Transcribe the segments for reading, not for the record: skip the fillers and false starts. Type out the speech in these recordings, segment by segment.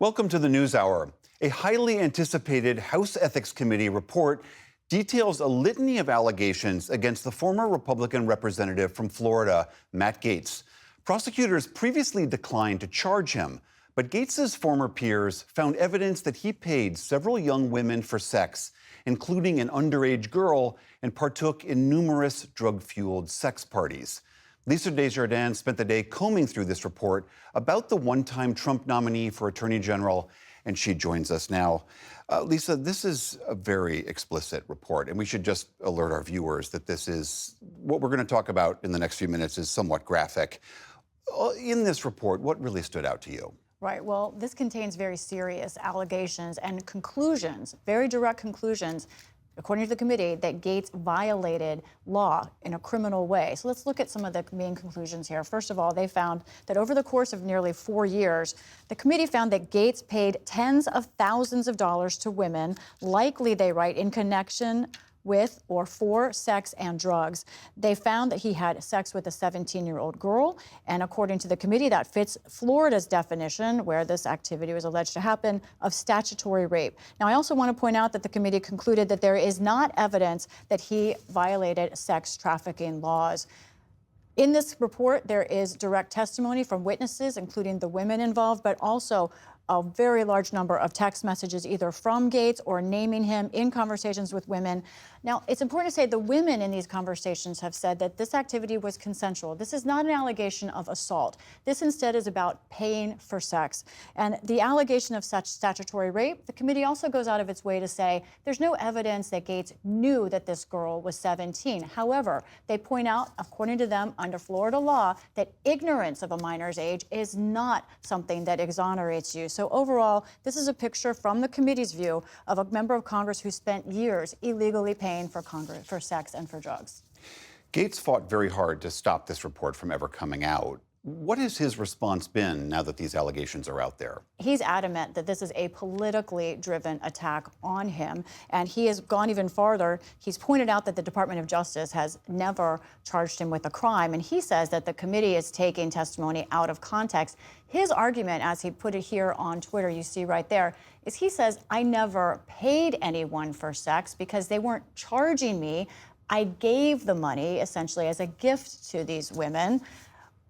Welcome to the News Hour. A highly anticipated House Ethics Committee report details a litany of allegations against the former Republican representative from Florida, Matt Gaetz. Prosecutors previously declined to charge him, but Gaetz's former peers found evidence that he paid several young women for sex, including an underage girl, and partook in numerous drug-fueled sex parties. Lisa Desjardins spent the day combing through this report about the one-time Trump nominee for Attorney General, and she joins us now. Lisa, this is a very explicit report, and we should just alert our viewers that this is what we're going to talk about in the next few minutes is somewhat graphic. In this report, what really stood out to you? Right. Well, this contains very serious allegations and conclusions, very direct conclusions, according to the committee, that Gaetz violated law in a criminal way. So let's look at some of the main conclusions here. First of all, they found that over the course of nearly 4 years, the committee found that Gaetz paid tens of thousands of dollars to women, likely, they write, in connection with or for sex and drugs. They found that he had sex with a 17-year-old girl, and according to the committee, that fits Florida's definition, where this activity was alleged to happen, of statutory rape. Now, I also want to point out that the committee concluded that there is not evidence that he violated sex trafficking laws. In this report, there is direct testimony from witnesses, including the women involved, but also a very large number of text messages either from Gaetz or naming him in conversations with women. Now, it's important to say the women in these conversations have said that this activity was consensual. This is not an allegation of assault. This instead is about paying for sex. And the allegation of such statutory rape, the committee also goes out of its way to say there's no evidence that Gaetz knew that this girl was 17. However, they point out, according to them, under Florida law, that ignorance of a minor's age is not something that exonerates you. So overall, this is a picture from the committee's view of a member of Congress who spent years illegally paying for sex and for drugs. Gaetz fought very hard to stop this report from ever coming out. What has his response been now that these allegations are out there? He's adamant that this is a politically driven attack on him, and he has gone even farther. He's pointed out that the Department of Justice has never charged him with a crime, and he says that the committee is taking testimony out of context. His argument, as he put it here on Twitter, you see right there, is he says, I never paid anyone for sex because they weren't charging me. I gave the money essentially as a gift to these women.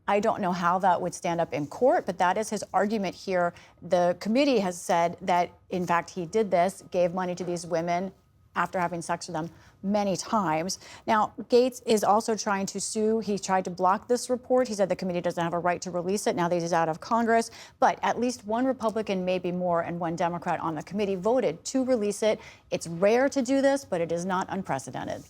I don't know how that would stand up in court, but that is his argument here. The committee has said that, in fact, he did this, gave money to these women after having sex with them many times. Now, Gaetz is also trying to sue. He tried to block this report. He said the committee doesn't have a right to release it now that he's out of Congress. But at least one Republican, maybe more, and one Democrat on the committee voted to release it. It's rare to do this, but it is not unprecedented.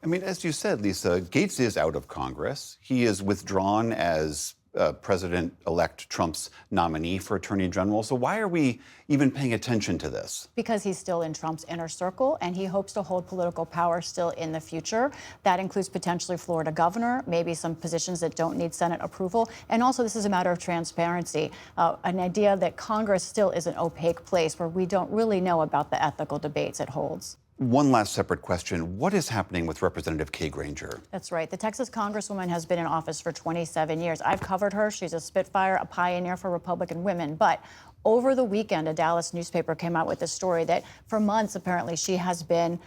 I mean, as you said, Lisa, Gaetz is out of Congress. He is withdrawn as President-elect Trump's nominee for Attorney General. So why are we even paying attention to this? Because he's still in Trump's inner circle, and he hopes to hold political power still in the future. That includes potentially Florida governor, maybe some positions that don't need Senate approval. And also, this is a matter of transparency, an idea that Congress still is an opaque place where we don't really know about the ethical debates it holds. One last separate question. What is happening with Representative Kay Granger? That's right. The Texas Congresswoman has been in office for 27 years. I've covered her. She's a Spitfire, a pioneer for Republican women. But over the weekend, a Dallas newspaper came out with a story that for months, apparently, she has been,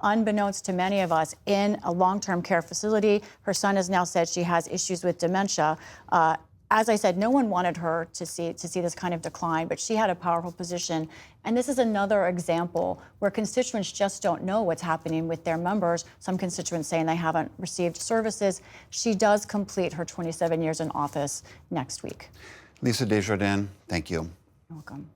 unbeknownst to many of us, in a long-term care facility. Her son has now said she has issues with dementia. As I said, no one wanted her to see this kind of decline, but she had a powerful position. And this is another example where constituents just don't know what's happening with their members. Some constituents saying they haven't received services. She does complete her 27 years in office next week. Lisa Desjardins, thank you. You're welcome.